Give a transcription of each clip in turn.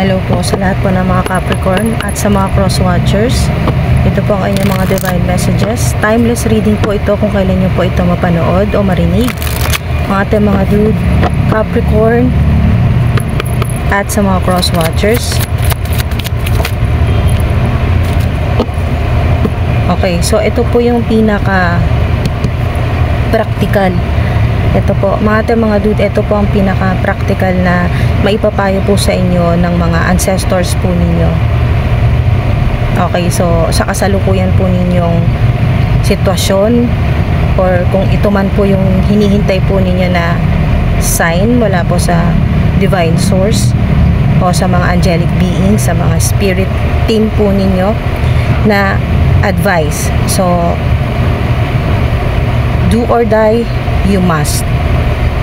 Hello po sa lahat po ng mga Capricorn at sa mga cross watchers. Ito po ang inyong mga divine messages. Timeless reading po ito kung kailan nyo po ito mapanood o marinig. Mga ating mga dude, Capricorn at sa mga cross watchers. Okay, so ito po yung pinaka practical. Ito po, mga dude, ito po ang pinaka-practical na maipapayo po sa inyo ng mga ancestors po ninyo. Okay, so sa kasalukuyan po ninyong sitwasyon or kung ito man po yung hinihintay po ninyo na sign mula po sa divine source o sa mga angelic beings, sa mga spirit team po ninyo na advice. So, do or die, you must.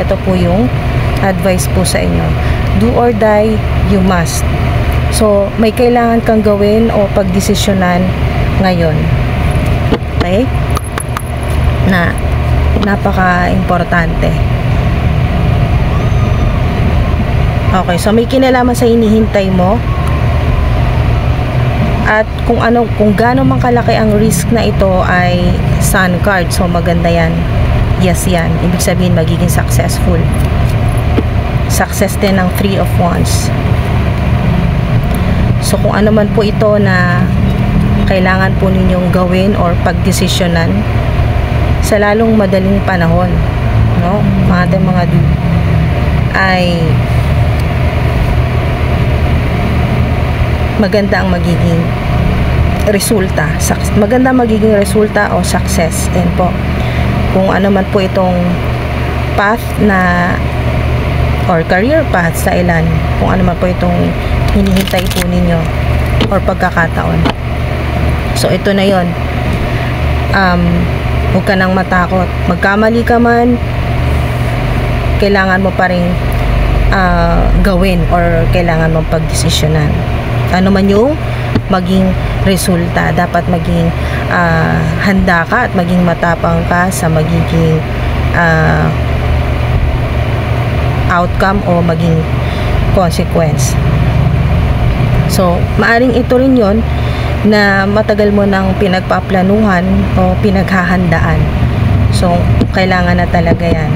Ito po yung advice po sa inyo. Do or die, you must. So, may kailangan kang gawin o pagdesisyonan ngayon. Okay? Na napaka-importante. Okay, so may kinalaman sa hinihintay mo. At kung gaano man kalaki ang risk na ito ay Sun card. So, maganda yan. Yes, yan. Ibig sabihin, magiging successful. Success din ng 3 of Wands. So, kung ano man po ito na kailangan po ninyong gawin or pagdesisyonan sa lalong madaling panahon, no? Mga dude, ay maganda ang magiging resulta. Maganda magiging resulta o success. Yan po. Kung ano man po itong path na or career path sa ilan, kung ano man po itong hinihintay po ninyo or pagkakataon. So, ito na yon. Huwag ka nang matakot. Magkamali ka man, kailangan mo pa rin gawin or kailangan mong pagdesisyonan. Ano man yung maging resulta, dapat maging handa ka at maging matapang ka sa magiging outcome o maging consequence. So, maaring ito rin yon na matagal mo nang pinagpaplanuhan o pinaghahandaan. So, kailangan na talaga yan.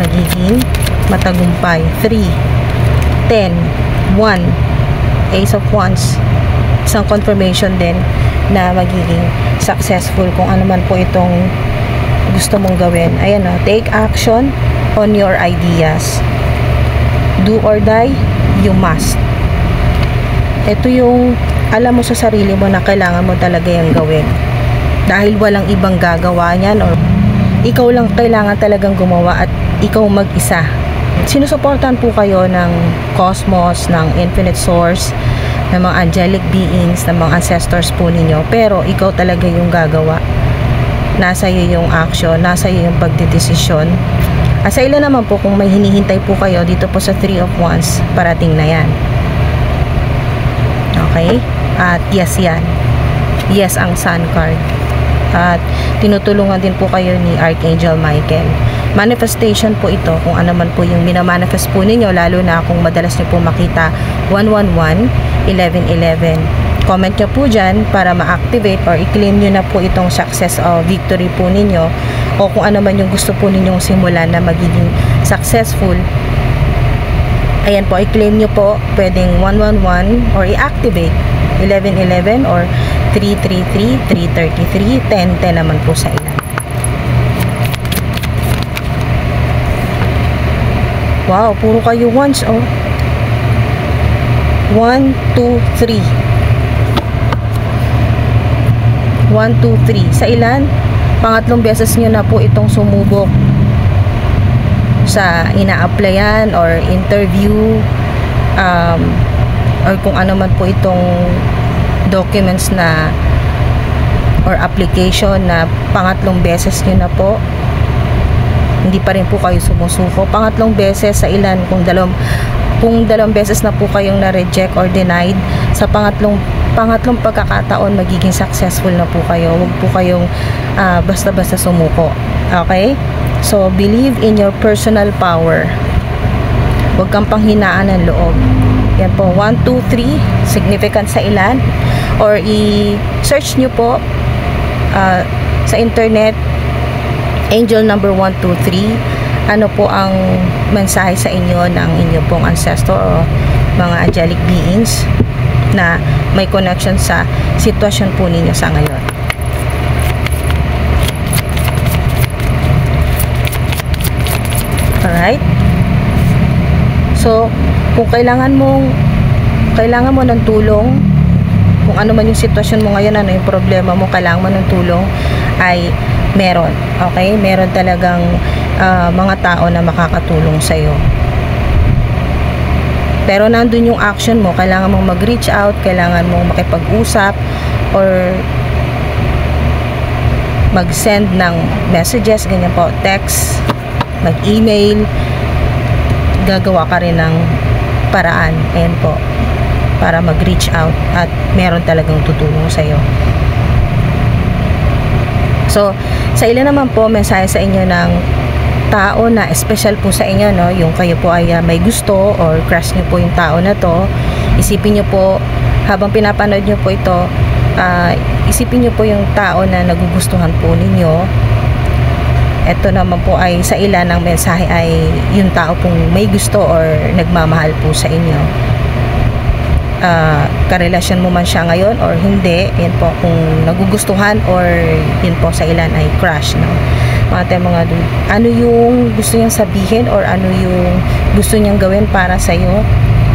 Magiging matagumpay. 3, 10, 1, Ace of Wands. Isang confirmation din na magiging successful kung ano man po itong gusto mong gawin. Ayan o, take action on your ideas. Do or die, you must. Ito yung alam mo sa sarili mo na kailangan mo talaga yung gawin. Dahil walang ibang gagawa niyan or ikaw lang kailangan talagang gumawa at ikaw mag-isa. Sinusuportahan po kayo ng cosmos, ng infinite source, ng mga angelic beings, ng mga ancestors po ninyo. Pero ikaw talaga yung gagawa. Nasa iyo yung action, nasa iyo yung pagdedesisyon. At sa ilan naman po kung may hinihintay po kayo dito po sa 3 of Wands, parating na yan. Okay? At yes yan. Yes ang Sun card. At tinutulungan din po kayo ni Archangel Michael. Manifestation po ito kung ano man po yung minamanifest po ninyo, lalo na kung madalas nyo po makita 111, 1111. Comment nyo po dyan para ma-activate or i-claim nyo na po itong success o victory po ninyo o kung ano man yung gusto po ninyong simulan na magiging successful. Ayan po, i-claim nyo po, pwedeng 111 or i-activate 1111 or 333, 333, 1010 naman po sa ilan. Wow, puro kayo once, oh. 1, 2, 3. 1, 2, 3. Sa ilan? Pangatlong beses nyo na po itong sumubok sa ina-applyan or interview or kung ano man po itong documents na or application na pangatlong beses nyo na po. Hindi pa rin po kayo sumusuko. Pangatlong beses sa ilan, kung dalawang beses na po kayong na-reject or denied, sa pangatlong pagkakataon magiging successful na po kayo. Huwag po kayong basta-basta sumuko. Okay? So, believe in your personal power. Huwag kang panghinaan ng loob. Yan po, 1, 2, 3, significant sa ilan. Or i-search nyo po sa internet, angel number 1, 2, 3. Ano po ang mensahe sa inyo ng inyo pong ancestor o mga angelic beings na may connection sa sitwasyon po ninyo sa ngayon. Alright? So, kung kailangan mo ng tulong, kung ano man yung sitwasyon mo ngayon, ano yung problema mo, kailangan mo ng tulong, ay meron. Okay? Meron talagang mga tao na makakatulong sa'yo. Pero nandun yung action mo, kailangan mong mag-reach out, kailangan mong makipag-usap, or mag-send ng messages, ganyan po, text, mag-email, gagawa ka rin ng paraan, ayan po, para mag-reach out at meron talagang tutulong sa'yo. So, sa ilan naman po, mensahe sa inyo ng tao na special po sa inyo, no? Yung kayo po ay may gusto or crush nyo po yung tao na to, isipin nyo po, habang pinapanood nyo po ito, isipin nyo po yung tao na nagugustuhan po ninyo. Ito naman po ay sa ilan ng mensahe ay yung tao pong may gusto or nagmamahal po sa inyo. Karelasyon mo man siya ngayon or hindi, yan po, kung nagugustuhan or yun po sa ilan ay crush, no? Mga dude, ano yung gusto niyang sabihin or ano yung gusto niyang gawin para sa'yo?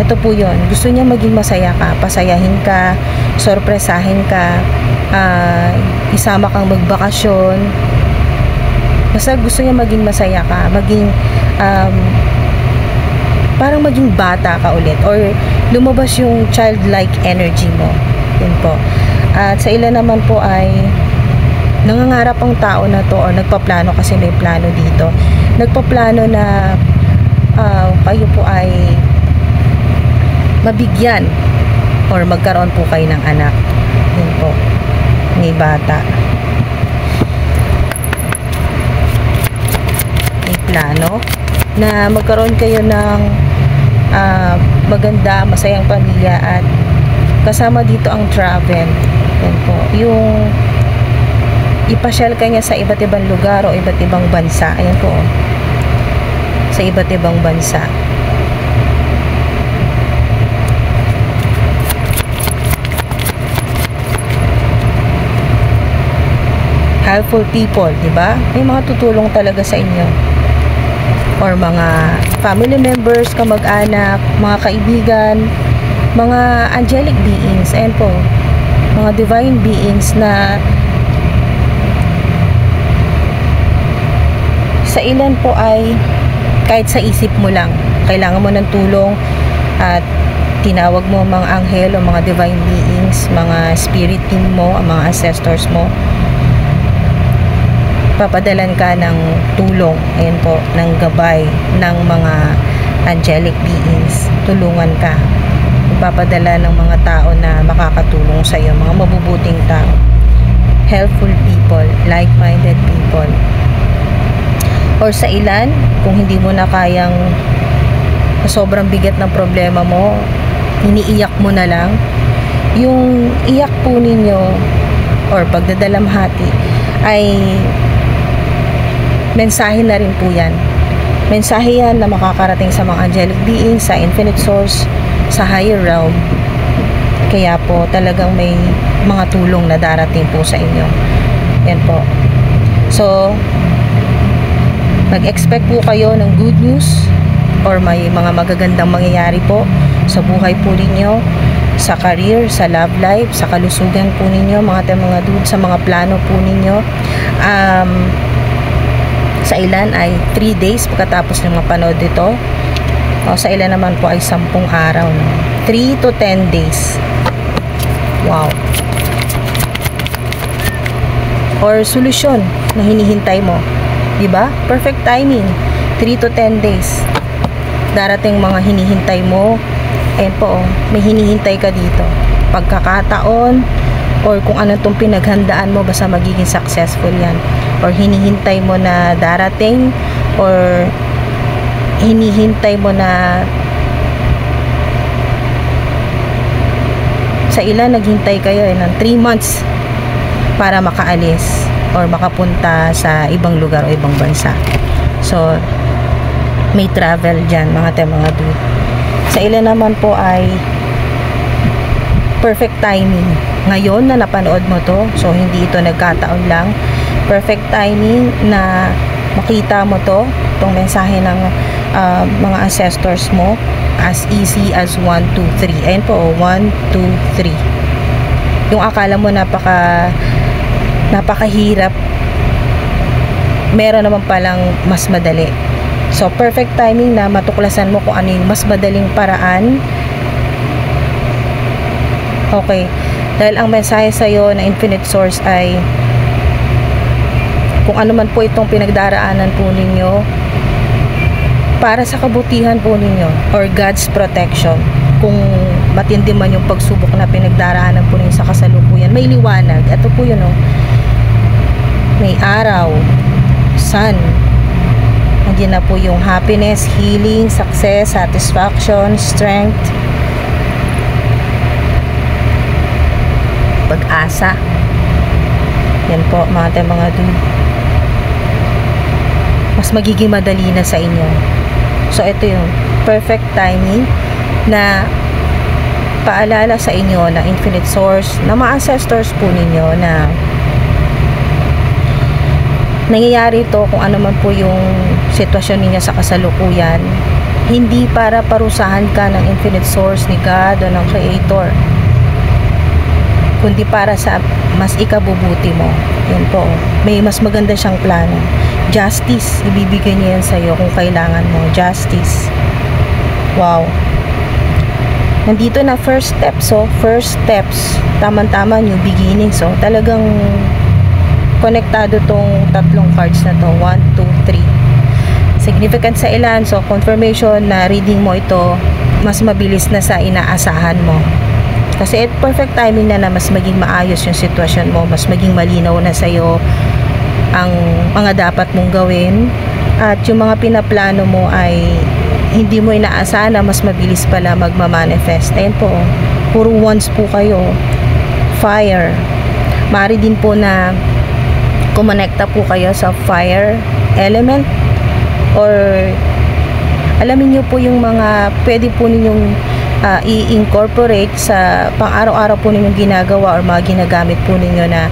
Ito po yun, gusto niya maging masaya ka, pasayahin ka, sorpresahin ka, isama kang magbakasyon. Basta gusto niya maging masaya ka, maging parang maging bata ka ulit or lumabas yung childlike energy mo. Yun po. At sa ilan naman po ay nangangarap ang tao na to or nagpaplano, kasi may plano dito. Nagpaplano na kayo po ay mabigyan or magkaroon po kayo ng anak. Yun po. May bata. Plano na magkaroon kayo ng maganda, masayang pamilya at kasama dito ang travel. Yan po. Yung ipasyal ka niya sa iba't ibang lugar o iba't ibang bansa. Ayan po. Sa iba't ibang bansa. Helpful people, di ba? May mga tutulong talaga sa inyo. Or mga family members, kamag-anak, mga kaibigan, mga angelic beings, and po, mga divine beings na sa ilan po ay kahit sa isip mo lang, kailangan mo ng tulong at tinawag mo mga anghel o mga divine beings, mga spirit team mo, mga ancestors mo, papadalan ka ng tulong, ayan po, ng gabay ng mga angelic beings. Tulungan ka, papadala ng mga tao na makakatulong sa iyo, mga mabubuting tao, helpful people, like-minded people. Or sa ilan, kung hindi mo na kayang, sobrang bigat ng problema mo, iniiyak mo na lang, yung iyak po ninyo or pagdadalamhati ay mensahe na rin po yan. Mensahe yan na makakarating sa mga angelic beings, sa infinite source, sa higher realm. Kaya po talagang may mga tulong na darating po sa inyo. Yan po. So, mag-expect po kayo ng good news or may mga magagandang mangyayari po sa buhay po ninyo, sa career, sa love life, sa kalusugan po ninyo, mga dude, sa mga plano po ninyo. Sa ilan ay 3 days pagkatapos ng mapanood ito. O sa ilan naman po ay 10 araw. No? 3 to 10 days. Wow. Or solusyon na hinihintay mo. Diba? Perfect timing. 3 to 10 days. Darating mga hinihintay mo. Ayan po, may hinihintay ka dito. pagkakataon or kung ano itong pinaghandaan mo, basta magiging successful yan. Or hinihintay mo na darating, or hinihintay mo na sa ilan naghintay kayo ng 3 months para makaalis or makapunta sa ibang lugar o ibang bansa. So may travel dyan mga dude. Sa ilan naman po ay perfect timing. Ngayon na napanood mo to, so hindi ito nagkataon lang. Perfect timing na makita mo to, itong mensahe ng mga ancestors mo, as easy as 1, 2, 3. Ayan po, 1, 2, 3. Yung akala mo napakahirap, meron naman palang mas madali. So perfect timing na matuklasan mo kung ano yung mas madaling paraan. Okay, dahil ang mensahe sa'yo na Infinite Source ay kung ano man po itong pinagdaraanan po ninyo, para sa kabutihan po ninyo or God's protection. Kung matindi man yung pagsubok na pinagdaraanan po ninyo sa kasalukuyan, may liwanag. Ito po yun, oh. May araw, sun. Nandiyan na po yung happiness, healing, success, satisfaction, strength, pag-asa. Yan po mga dude. Mas magiging madali na sa inyo. So ito yung perfect timing na paalala sa inyo na Infinite Source, na mga ancestors po ninyo na nangyayari ito kung ano man po yung sitwasyon ninyo sa kasalukuyan, hindi para parusahan ka ng Infinite Source ni God o ng Creator, kundi para sa mas ikabubuti mo. Yan po, may mas maganda siyang plano. Justice, ibibigay niya yan sa'yo kung kailangan mo. Justice. Wow. Nandito na first steps. So, first steps, tama-tama, new beginning. So, talagang konektado tong tatlong cards na to. 1, 2, 3. Significant sa ilan. So, confirmation na reading mo ito, mas mabilis na sa inaasahan mo. Kasi perfect timing na mas maging maayos yung sitwasyon mo. Mas maging malinaw na sa'yo ang mga dapat mong gawin. At yung mga pinaplano mo ay hindi mo inaasahan na mas mabilis pala magmamanifest. Ayan po, puro ones po kayo. Fire. Maaari din po na kumonekta po kayo sa fire element, or alamin nyo po yung mga pwede po ninyong i-incorporate sa pang-araw-araw po ninyong ginagawa or mga ginagamit po ninyo na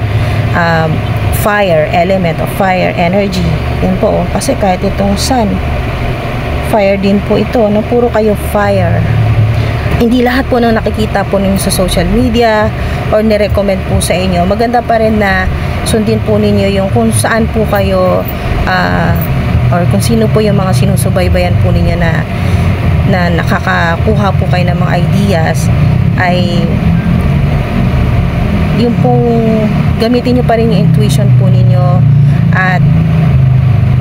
fire element o fire energy. Yan po, kasi kahit itong sun, fire din po ito, no? Puro kayo fire. Hindi lahat po ng nakikita po ninyo sa social media or nirecommend po sa inyo, maganda pa rin na sundin po ninyo yung kung saan po kayo or kung sino po yung mga sinusubaybayan po ninyo na nakakakuha po kayo ng mga ideas, ay yung pong gamitin nyo pa rin yung intuition po ninyo at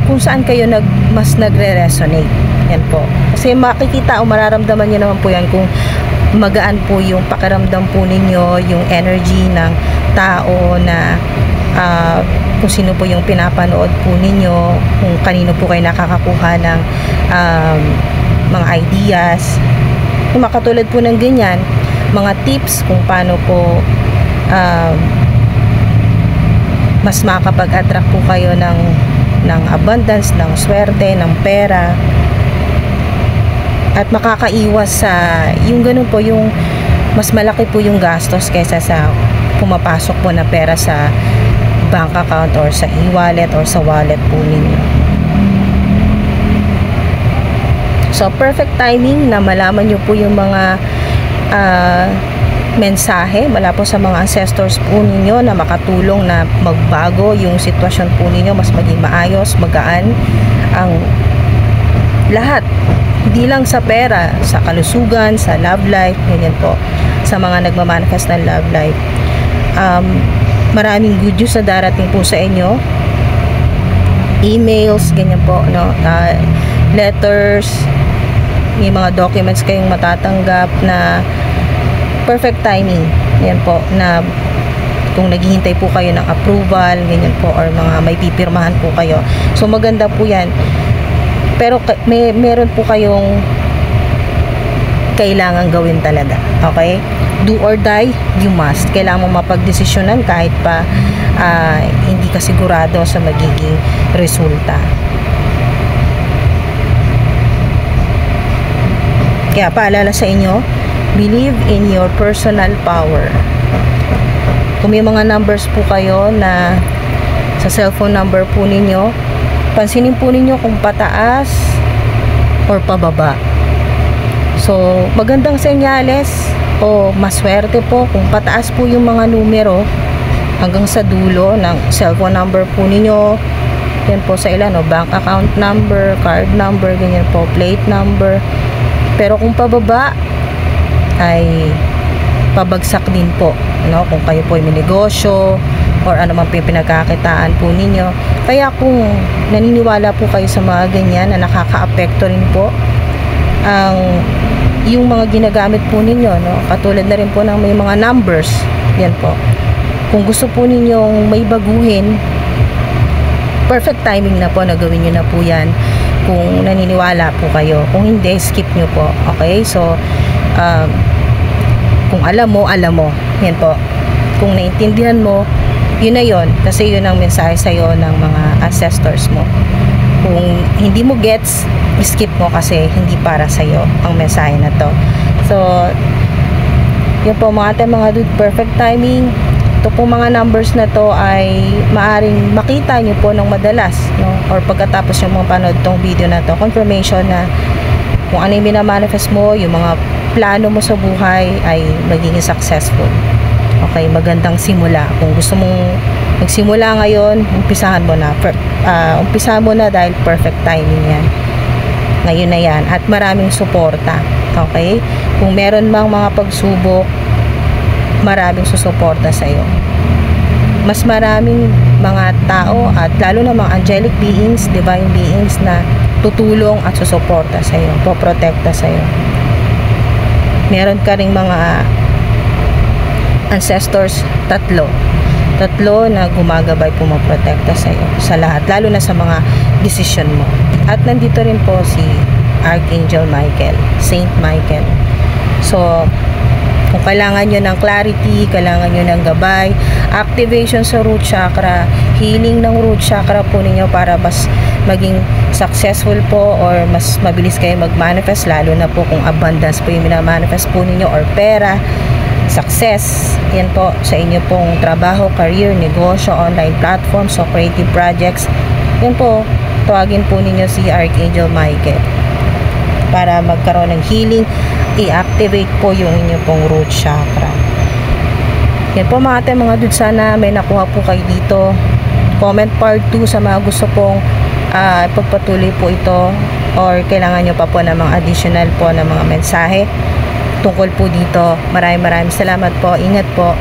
kung saan kayo mas nagre-resonate. Yan po. Kasi makikita o mararamdaman nyo naman po yan kung magaan po yung pakiramdam po ninyo, yung energy ng tao na kung sino po yung pinapanood po ninyo, kung kanino po kayo nakakakuha ng mga ideas. Kung makatulad po ng ganyan, mga tips kung paano po mas makakapag-attract po kayo ng abundance, ng swerte, ng pera, at makakaiwas sa yung ganun po, yung mas malaki po yung gastos kaysa sa pumapasok po na pera sa bank account or sa e-wallet or sa wallet po ninyo. So, perfect timing na malaman nyo po yung mga mensahe mula po sa mga ancestors po ninyo na makatulong na magbago yung sitwasyon po ninyo, mas maging maayos, magaan ang lahat. Hindi lang sa pera, sa kalusugan, sa love life, ganyan po. Sa mga nagmamanifest ng love life. Maraming good news na darating po sa inyo. Emails, ganyan po, no? Letters, may mga documents kayong matatanggap na perfect timing. Yan po, na kung naghihintay po kayo ng approval, ganyan po, or mga may pipirmahan po kayo. So maganda po yan. Pero meron po kayong kailangan gawin talaga. Okay? Do or die, you must. Kailangan mo mapagdesisyonan kahit pa hindi ka sigurado sa magiging resulta. Kaya paalala sa inyo, believe in your personal power. Kung may mga numbers po kayo na sa cellphone number po ninyo, pansinin po ninyo kung pataas or pababa. So, magandang senyales o maswerte po kung pataas po yung mga numero hanggang sa dulo ng cellphone number po ninyo. Yan po sa ilan, no? Bank account number, card number, ganyan po, plate number. Pero kung pababa, ay pabagsak din po, no? Kung kayo po ay may negosyo or ano man po yung pinagkakitaan po ninyo. Kaya kung naniniwala po kayo sa mga ganyan na nakaka-apekto rin po yung mga ginagamit po ninyo, no? Katulad na rin po ng may mga numbers, yan po. Kung gusto po ninyong may baguhin, perfect timing na po na gawin nyo na po yan kung naniniwala po kayo. Kung hindi, skip nyo po. Okay? So, kung alam mo, yan po. Kung naintindihan mo, yun na yun. Kasi yun ang mensahe sa'yo ng mga ancestors mo. Kung hindi mo gets, skip mo kasi hindi para sa'yo ang mensahe na to. So, yun po mga dude, perfect timing. Ito po mga numbers na to ay maaring makita nyo po ng madalas, no? Or pagkatapos yung mga panood tong video na to, confirmation na kung ano yung minamanifest mo, yung mga plano mo sa buhay ay magiging successful. Okay, magandang simula. Kung gusto mong magsimula ngayon, umpisahan mo na. Umpisahan mo na dahil perfect timing yan. Ngayon na yan. At maraming suporta. Okay? Kung meron mang mga pagsubok, maraming susuporta sa'yo. Mas maraming mga tao at lalo na mga angelic beings, divine beings na tutulong at susuporta sa'yo, poprotekta sa'yo. Meron ka ring mga ancestors, tatlo na gumagabay, pumoprotekta sa'yo sa lahat, lalo na sa mga decision mo. At nandito rin po si Archangel Michael, Saint Michael. So, kung kailangan nyo ng clarity, kailangan nyo ng gabay, activation sa root chakra, healing ng root chakra po ninyo para mas maging successful po or mas mabilis kayo mag-manifest, lalo na po kung abundance po yung minamanifest po ninyo or pera, success, yan po sa inyo pong trabaho, career, negosyo, online platforms, so creative projects, yan po, tawagin po ninyo si Archangel Michael para magkaroon ng healing, i-activate po yung inyo pong root chakra. Yan po mga dude, sana may nakuha po kayo dito. Comment part 2 sa mga gusto pong pagpatuloy po ito or kailangan nyo pa po ng mga additional po na mga mensahe tungkol po dito. Maraming salamat po. Ingat po.